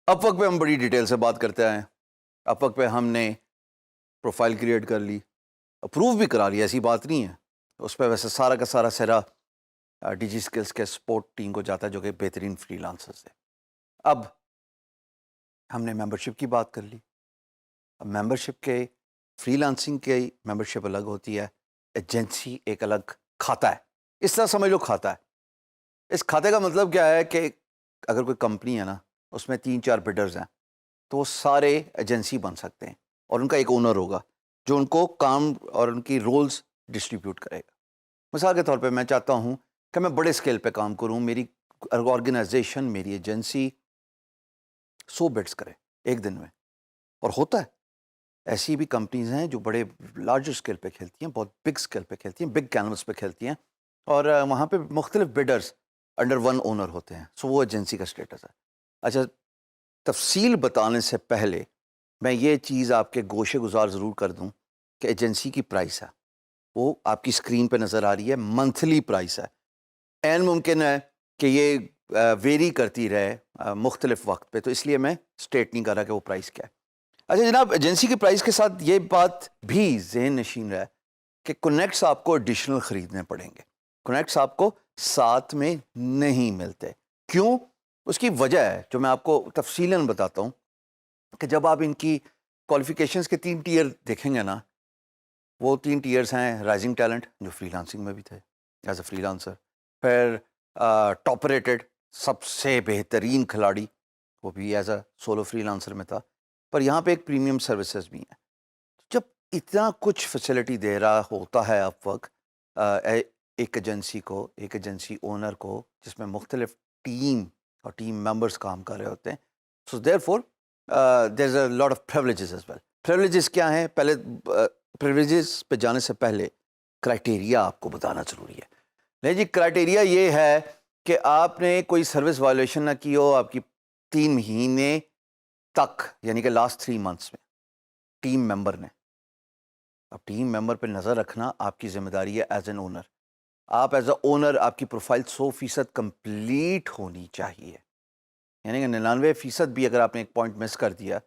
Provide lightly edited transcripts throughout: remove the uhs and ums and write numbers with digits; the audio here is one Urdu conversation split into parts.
اپ ورک پہ ہم بڑی ڈیٹیل سے بات کرتے آئے ہیں. اپ ورک پہ ہم نے پروفائل کریٹ کر لی, اپروو بھی کرا لی, ایسی بات نہیں ہے. اس پہ ویسے سارا کا سارا سہرا ڈی جی اسکلس کے سپورٹ ٹیم کو جاتا ہے جو کہ بہترین فری لانسرز ہے. اب ہم نے ممبرشپ کی بات کر لی. اب ممبرشپ کے فری لانسنگ کی ممبرشپ الگ ہوتی ہے, ایجنسی ایک الگ کھاتا ہے. اس طرح سمجھ لو کھاتا ہے. اس کھاتے کا مطلب کیا ہے کہ اگر کوئی کمپنی ہے نا, اس میں 3-4 بڈرز ہیں, تو وہ سارے ایجنسی بن سکتے ہیں اور ان کا ایک اونر ہوگا جو ان کو کام اور ان کی رولز ڈسٹریبیوٹ کرے گا. مثال کے طور پہ میں چاہتا ہوں کہ میں بڑے اسکیل پہ کام کروں, میری آرگنائزیشن, میری ایجنسی 100 بڈس کرے ایک دن میں, اور ہوتا ہے. ایسی بھی کمپنیز ہیں جو بڑے لارجر اسکیل پہ کھیلتی ہیں, بہت بگ اسکیل پہ کھیلتی ہیں, بگ کینوس پہ کھیلتی ہیں, اور وہاں پہ مختلف بڈرز انڈر ون اونر ہوتے ہیں. سو وہ ایجنسی کا اسٹیٹس ہے. اچھا, تفصیل بتانے سے پہلے میں یہ چیز آپ کے گوشے گزار ضرور کر دوں کہ ایجنسی کی پرائس ہے وہ آپ کی اسکرین پہ نظر آ رہی ہے, منتھلی پرائس ہے. این ممکن ہے کہ یہ ویری کرتی رہے مختلف وقت پہ, تو اس لیے میں اسٹیٹ نہیں کر رہا کہ وہ پرائس کیا ہے. اچھا جناب, ایجنسی کی پرائس کے ساتھ یہ بات بھی ذہن نشین رہے کہ کنیکٹس آپ کو ایڈیشنل خریدنے پڑیں گے. کنیکٹس آپ کو ساتھ میں نہیں ملتے. کیوں؟ اس کی وجہ ہے جو میں آپ کو تفصیلاً بتاتا ہوں کہ جب آپ ان کی کوالیفیکیشنز کے 3 ٹیئر دیکھیں گے نا, وہ 3 ٹیئرز ہیں رائزنگ ٹیلنٹ جو فری لانسنگ میں بھی تھے ایز اے فری لانسر, پھر ٹاپ ریٹڈ سب سے بہترین کھلاڑی وہ بھی as a solo freelancer میں تھا, پر یہاں پہ ایک پریمیم سروسز بھی ہیں. جب اتنا کچھ فیسلٹی دے رہا ہوتا ہے اپ ورک ایک ایجنسی کو, ایک ایجنسی اونر کو, جس میں مختلف ٹیم اور ٹیم ممبرس کام کر رہے ہوتے ہیں, so therefore there is a lot of privileges as well. Privileges کیا ہیں؟ پہلے پریولیجز پہ جانے سے پہلے کرائٹیریا آپ کو بتانا ضروری ہے. نہیں جی, کرائٹیریا یہ ہے کہ آپ نے کوئی سروس وائلیشن نہ کی ہو آپ کی 3 مہینے تک, یعنی کہ لاسٹ 3 منتھس میں ٹیم ممبر نے. اب ٹیم ممبر پہ نظر رکھنا آپ کی ذمہ داری ہے ایز این اونر. آپ ایز اے اونر آپ کی پروفائل 100% کمپلیٹ ہونی چاہیے, یعنی کہ 99% بھی اگر آپ نے ایک پوائنٹ مس کر دیا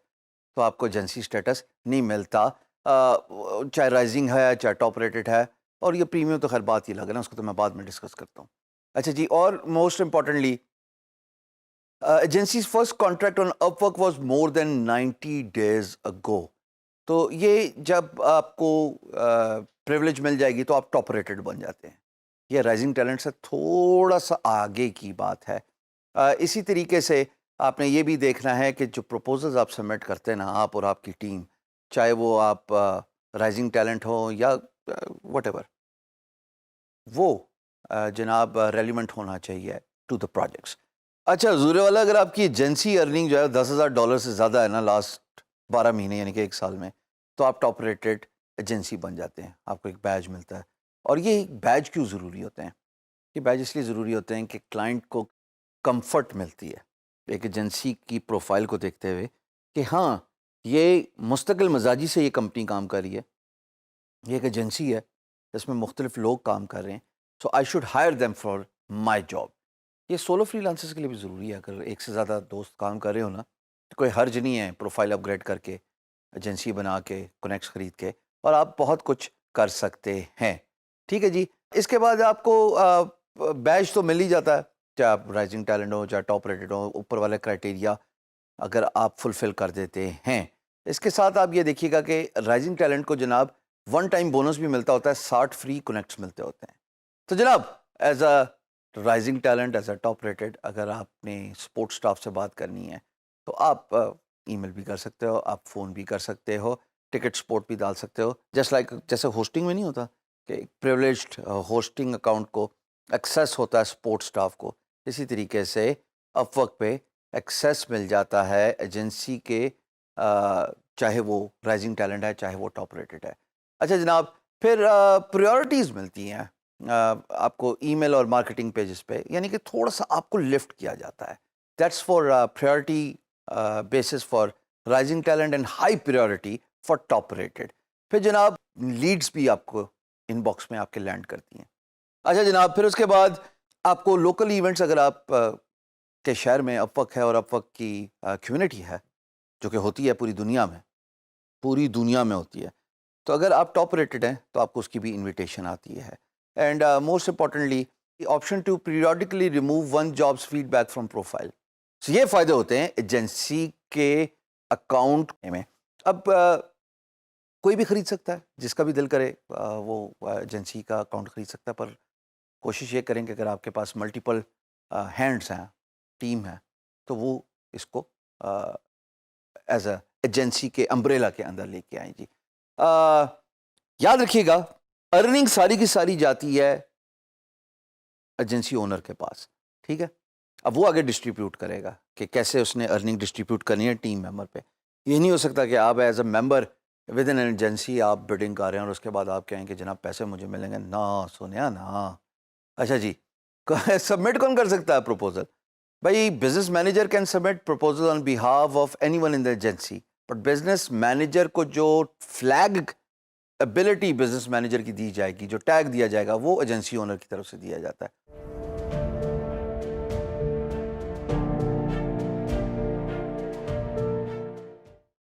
تو آپ کو ایجنسی اسٹیٹس نہیں ملتا, چاہے رائزنگ ہے چاہے ٹاپ ریٹڈ ہے. اور یہ پریمیم تو خیر بات ہی لگ ہے نا, اس کو تو میں بعد میں ڈسکس کرتا ہوں. اچھا جی, اور most importantly agencies first contract on Upwork was more than 90 days ago. تو یہ جب آپ کو پریولیج مل جائے گی تو آپ ٹاپ ریٹڈ بن جاتے ہیں. یہ رائزنگ ٹیلنٹ سے تھوڑا سا آگے کی بات ہے. اسی طریقے سے آپ نے یہ بھی دیکھنا ہے کہ جو پروپوزلز آپ سبمٹ کرتے ہیں نا, آپ اور آپ کی ٹیم, چاہے وہ آپ رائزنگ ٹیلنٹ ہو یا وٹ ایور, وہ جناب ریلیونٹ ہونا چاہیے ٹو دا پروجیکٹس. اچھا زورے والا, اگر آپ کی ایجنسی ارننگ جو ہے $10,000 سے زیادہ ہے نا لاسٹ 12 مہینے یعنی کہ 1 سال میں, تو آپ ٹاپ ریٹڈ ایجنسی بن جاتے ہیں. آپ کو ایک بیج ملتا ہے. اور یہ بیج کیوں ضروری ہوتے ہیں؟ یہ بیج اس لیے ضروری ہوتے ہیں کہ کلائنٹ کو کمفرٹ ملتی ہے ایک ایجنسی کی پروفائل کو دیکھتے ہوئے کہ ہاں یہ مستقل مزاجی سے یہ کمپنی کام کر رہی ہے, یہ ایک ایجنسی ہے جس میں مختلف لوگ کام کر رہے ہیں, so I should hire them for my job. یہ سولو فری لانسرز کے لیے بھی ضروری ہے. اگر ایک سے زیادہ دوست کام کر رہے ہو نا, تو کوئی حرج نہیں ہے پروفائل اپ گریڈ کر کے, ایجنسی بنا کے, کنیکٹس خرید کے, اور آپ بہت کچھ کر سکتے ہیں. ٹھیک ہے جی. اس کے بعد آپ کو بیج تو مل ہی جاتا ہے, چاہے آپ رائزنگ ٹیلنٹ ہو چاہے ٹاپ ریٹڈ ہو, اوپر والے کرائٹیریا اگر آپ فلفل کر دیتے ہیں. اس کے ساتھ آپ یہ دیکھیے گا کہ رائزنگ ٹیلنٹ کو جناب 1 ٹائم بونس بھی ملتا ہوتا ہے, 60 فری کنیکٹس ملتے ہوتے ہیں. تو جناب as a rising talent, as a top rated, اگر آپ نے سپورٹ سٹاف سے بات کرنی ہے تو آپ ای میل بھی کر سکتے ہو, آپ فون بھی کر سکتے ہو, ٹکٹ سپورٹ بھی ڈال سکتے ہو. جسٹ لائک جیسے ہوسٹنگ میں نہیں ہوتا کہ ایک پریولیجڈ ہوسٹنگ اکاؤنٹ کو ایکسیس ہوتا ہے سپورٹ سٹاف کو, اسی طریقے سے اپ ورک پہ ایکسیس مل جاتا ہے ایجنسی کے, چاہے وہ رائزنگ ٹیلنٹ ہے چاہے وہ ٹاپ ریٹڈ ہے. اچھا جناب, پھر پریورٹیز ملتی ہیں آپ کو ای میل اور مارکیٹنگ پیجز پہ, یعنی کہ تھوڑا سا آپ کو لفٹ کیا جاتا ہے. That's for priority basis for rising talent and high priority for top rated. پھر جناب لیڈس بھی آپ کو ان باکس میں آپ کے لینڈ کرتی ہیں. اچھا جناب, پھر اس کے بعد آپ کو لوکل ایونٹس اگر آپ کے شہر میں اپورک ہے اور اپورک کی کمیونٹی ہے جو کہ ہوتی ہے پوری دنیا میں ہوتی ہے. تو اگر آپ ٹاپ ریٹڈ ہیں تو آپ کو اس کی بھی انویٹیشن آتی ہے. And most importantly option to periodically remove one jobs feedback from profile. So یہ فائدے ہوتے ہیں ایجنسی کے اکاؤنٹ میں. اب کوئی بھی خرید سکتا ہے، جس کا بھی دل کرے وہ ایجنسی کا اکاؤنٹ خرید سکتا ہے، پر کوشش یہ کریں کہ اگر آپ کے پاس ملٹیپل ہینڈس ہیں، ٹیم ہے، تو وہ اس کو ایز اے ایجنسی کے امبریلا کے اندر لے کے آئیں. جی یاد رکھیے گا، ارننگ ساری کی ساری جاتی ہے ایجنسی اونر کے پاس، ٹھیک ہے. اب وہ آگے ڈسٹریبیوٹ کرے گا کہ کیسے اس نے ارننگ ڈسٹریبیوٹ کرنی ہے ٹیم ممبر پہ. یہ نہیں ہو سکتا کہ آپ as a member with in agency آپ بڈنگ کر رہے ہیں اور اس کے بعد آپ کہیں کہ جناب پیسے مجھے ملیں گے. نہ سونیا نا. اچھا جی، سبمٹ کون کر سکتا ہے پروپوزل؟ بھائی business manager can submit proposal on behalf of any one in the agency, but business manager کو جو فلیگ ایبلٹی بزنس مینیجر کی دی جائے گی، جو ٹیگ دیا جائے گا، وہ ایجنسی اونر کی طرف سے دیا جاتا ہے.